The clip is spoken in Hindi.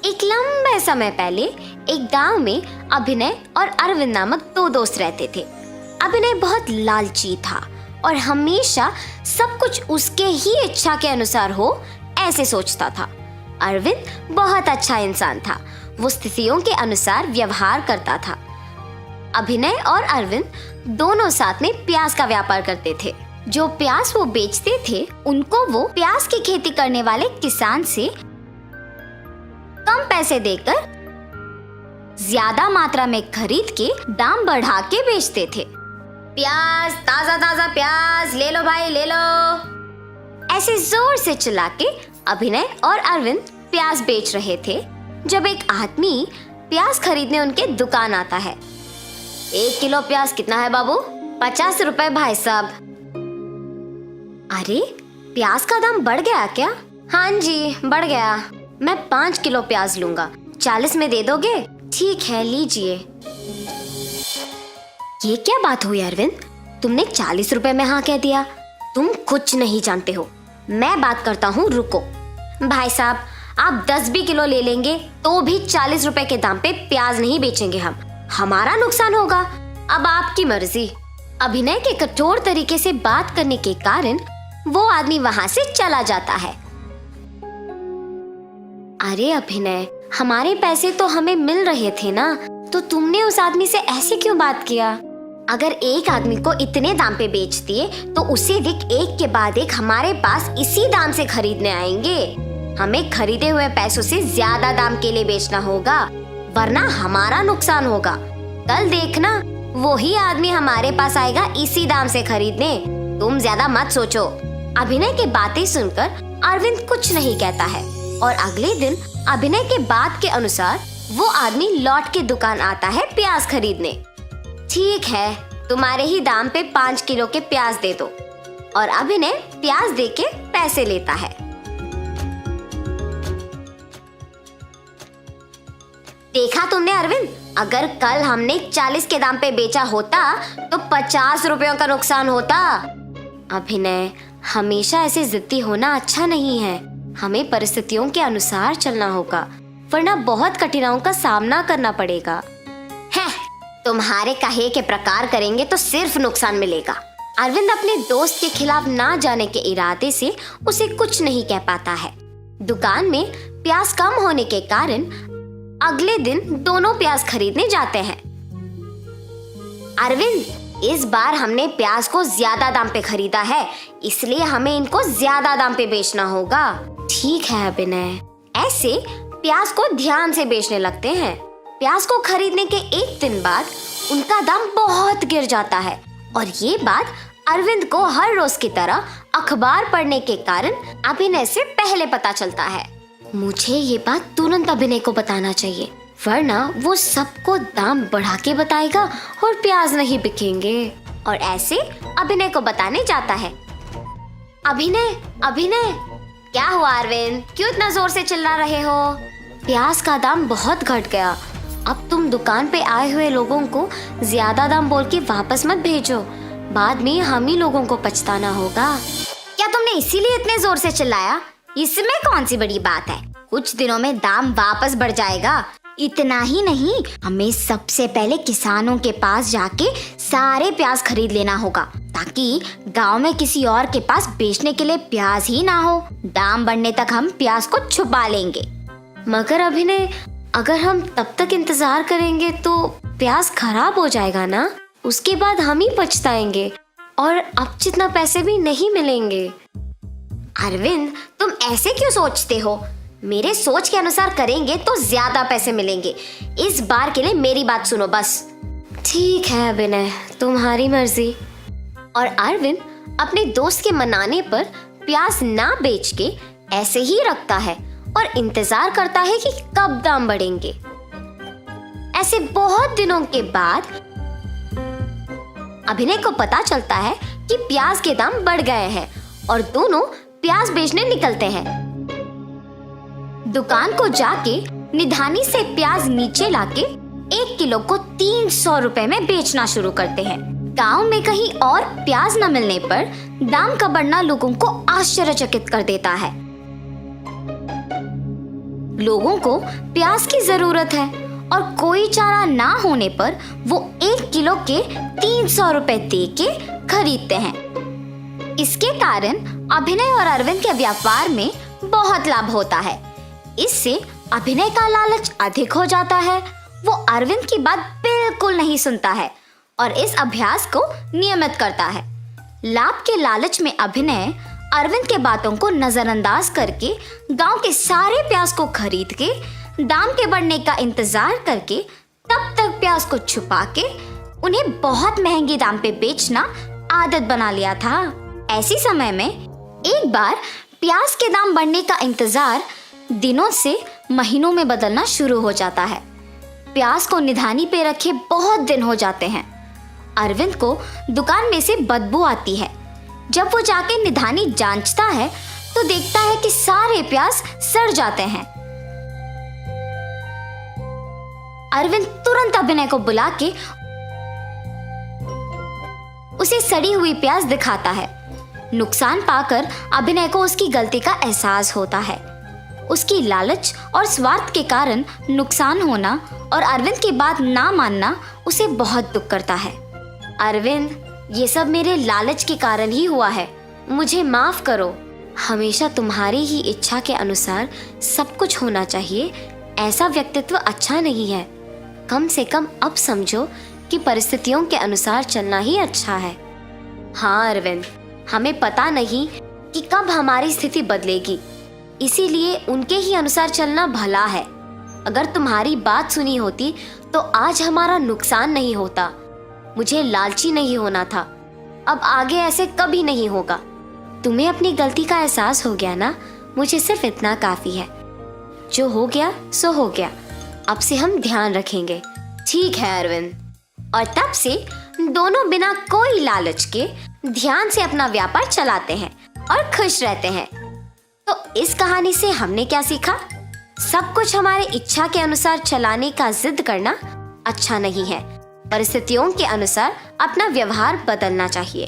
एक लंबे समय पहले एक गांव में अभिनय और अरविंद नामक दो दोस्त रहते थे। अभिनय बहुत लालची था और हमेशा सब कुछ उसके ही इच्छा के अनुसार हो ऐसे सोचता था। अरविंद बहुत अच्छा इंसान था, वो स्थितियों के अनुसार व्यवहार करता था। अभिनय और अरविंद दोनों साथ में प्याज का व्यापार करते थे। जो प्याज वो बेचते थे उनको वो प्याज की खेती करने वाले किसान से कम पैसे देकर ज्यादा मात्रा में खरीद के दाम बढ़ा के बेचते थे। प्याज, ताजा ताजा प्याज ले लो भाई, ले लो, ऐसे जोर से चिल्ला के अभिनय और अरविंद प्याज बेच रहे थे जब एक आदमी प्याज खरीदने उनके दुकान आता है। 1 किलो प्याज कितना है बाबू? 50 रुपए भाई साहब। अरे, प्याज का दाम बढ़ गया क्या? हाँ जी, बढ़ गया। मैं 5 किलो प्याज लूंगा, 40 में दे दोगे? ठीक है, लीजिए। ये क्या बात हुई अरविंद? तुमने 40 रुपए में हाँ कह दिया। तुम कुछ नहीं जानते हो। मैं बात करता हूँ, रुको। भाई साहब, आप 10 भी किलो ले लेंगे तो भी 40 रुपए के दाम पे प्याज नहीं बेचेंगे हम। हमारा नुकसान होगा। अब आपकी मर्जी। अभिनय के कठोर तरीके से बात करने के कारण वो आदमी वहां से चला जाता है। अरे अभिनय, हमारे पैसे तो हमें मिल रहे थे ना, तो तुमने उस आदमी से ऐसे क्यों बात किया? अगर एक आदमी को इतने दाम पे बेच दिए तो उसे दिख एक के बाद एक हमारे पास इसी दाम से खरीदने आएंगे। हमें खरीदे हुए पैसों से ज्यादा दाम के लिए बेचना होगा, वरना हमारा नुकसान होगा। कल देखना, वही आदमी हमारे पास आएगा इसी दाम से खरीदने। तुम ज्यादा मत सोचो। अभिनय की बातें सुनकर अरविंद कुछ नहीं कहता है और अगले दिन अभिनय के बात के अनुसार वो आदमी लौट के दुकान आता है प्याज खरीदने। ठीक है, तुम्हारे ही दाम पे 5 किलो के प्याज दे दो। और अभिनय प्याज दे के पैसे लेता है। देखा तुमने अरविंद, अगर कल हमने 40 के दाम पे बेचा होता तो 50 रुपयों का नुकसान होता। अभिनय, हमेशा ऐसे जिद्दी होना अच्छा नहीं है। हमें परिस्थितियों के अनुसार चलना होगा, वरना बहुत कठिनाइयों का सामना करना पड़ेगा। है, तुम्हारे कहे के प्रकार करेंगे तो सिर्फ नुकसान मिलेगा। अरविंद अपने दोस्त के खिलाफ ना जाने के इरादे से उसे कुछ नहीं कह पाता है। दुकान में प्याज कम होने के कारण अगले दिन दोनों प्याज खरीदने जाते हैं। अरविंद, इस बार हमने प्याज को ज्यादा दाम पे खरीदा है, इसलिए हमें इनको ज्यादा दाम पे बेचना होगा। ठीक है अभिनय। ऐसे प्याज को ध्यान से बेचने लगते हैं। प्याज को खरीदने के एक दिन बाद उनका दाम बहुत गिर जाता है और ये बात अरविंद को हर रोज की तरह अखबार पढ़ने के कारण अभिनय से पहले पता चलता है। मुझे ये बात तुरंत अभिनय को बताना चाहिए, वरना वो सबको दाम बढ़ा के बताएगा और प्याज नहीं बिकेंगे। और ऐसे अभिनय को बताने जाता है। अभिनय, अभिनय, क्या हुआ अरविंद? क्यों इतना जोर से चिल्ला रहे हो? प्याज का दाम बहुत घट गया। अब तुम दुकान पे आए हुए लोगों को ज्यादा दाम बोल के वापस मत भेजो, बाद में हम ही लोगों को पछताना होगा। क्या तुमने इसीलिए इतने जोर से चिल्लाया? इसमें कौन सी बड़ी बात है? कुछ दिनों में दाम वापस बढ़ जाएगा। इतना ही नहीं, हमें सबसे पहले किसानों के पास जाके सारे प्याज खरीद लेना होगा, ताकि गांव में किसी और के पास बेचने के लिए प्याज ही ना हो। दाम बढ़ने तक हम प्याज को छुपा लेंगे। मगर अभिनय, अगर हम तब तक इंतजार करेंगे तो प्याज खराब हो जाएगा ना, उसके बाद हम ही पछताएंगे और अब जितना पैसे भी नहीं मिलेंगे। अरविंद, तुम ऐसे क्यों सोचते हो? मेरे सोच के अनुसार करेंगे तो ज्यादा पैसे मिलेंगे। इस बार के लिए मेरी बात सुनो बस। ठीक है अभिनय, तुम्हारी मर्जी। और अरविंद अपने दोस्त के मनाने पर प्याज ना बेच के ऐसे ही रखता है और इंतजार करता है कि कब दाम बढ़ेंगे। ऐसे बहुत दिनों के बाद अभिनय को पता चलता है कि प्याज के दाम बढ़ गए हैं और दोनों प्याज बेचने निकलते हैं। दुकान को जाके निधानी से प्याज नीचे लाके 1 किलो को 300 रुपए में बेचना शुरू करते हैं। गांव में कहीं और प्याज न मिलने पर दाम का बढ़ना लोगों को आश्चर्यचकित कर देता है। लोगों को प्याज की जरूरत है और कोई चारा ना होने पर वो 1 किलो के 300 रुपए दे के खरीदते हैं। इसके कारण अभिनय और अरविंद के व्यापार में बहुत लाभ होता है। इससे अभिनय का लालच अधिक हो जाता है। वो अरविंद की बात बिल्कुल नहीं सुनता है और इस अभ्यास को नियमित करता है। लाभ के लालच में अभिनय अरविंद के बातों को नजरअंदाज करके गांव के सारे प्याज को खरीद के दाम के बढ़ने का इंतजार करके तब तक प्याज को छुपा के उन्हें बहुत महंगे दाम पे बेचना आदत बना लिया था। ऐसी समय में एक बार प्याज के दाम बढ़ने का इंतजार दिनों से महीनों में बदलना शुरू हो जाता है। प्याज को निधानी पे रखे बहुत दिन हो जाते हैं। अरविंद को दुकान में से बदबू आती है। जब वो जाके निधानी जांचता है तो देखता है कि सारे प्याज सड़ जाते हैं। अरविंद तुरंत अभिनय को बुला के उसे सड़ी हुई प्याज दिखाता है। नुकसान पाकर अभिनय को उसकी गलती का एहसास होता है। उसकी लालच और स्वार्थ के कारण नुकसान होना और अरविंद की बात ना मानना उसे बहुत दुख करता है। अरविंद, ये सब मेरे लालच के कारण ही हुआ है, मुझे माफ करो। हमेशा तुम्हारी ही इच्छा के अनुसार सब कुछ होना चाहिए, ऐसा व्यक्तित्व अच्छा नहीं है। कम से कम अब समझो कि परिस्थितियों के अनुसार चलना ही अच्छा है। हाँ अरविंद, हमें पता नहीं कि कब हमारी स्थिति बदलेगी, इसीलिए उनके ही अनुसार चलना भला है। अगर तुम्हारी बात सुनी होती तो आज हमारा नुकसान नहीं होता। मुझे लालची नहीं होना था। अब आगे ऐसे कभी नहीं होगा। तुम्हें अपनी गलती का एहसास हो गया ना, मुझे सिर्फ इतना काफी है। जो हो गया सो हो गया, अब से हम ध्यान रखेंगे। ठीक है अरविंद। और तब से दोनों बिना कोई लालच के ध्यान से अपना व्यापार चलाते हैं और खुश रहते हैं। तो इस कहानी से हमने क्या सीखा? सब कुछ हमारे इच्छा के अनुसार चलाने का जिद करना अच्छा नहीं है। परिस्थितियों के अनुसार अपना व्यवहार बदलना चाहिए।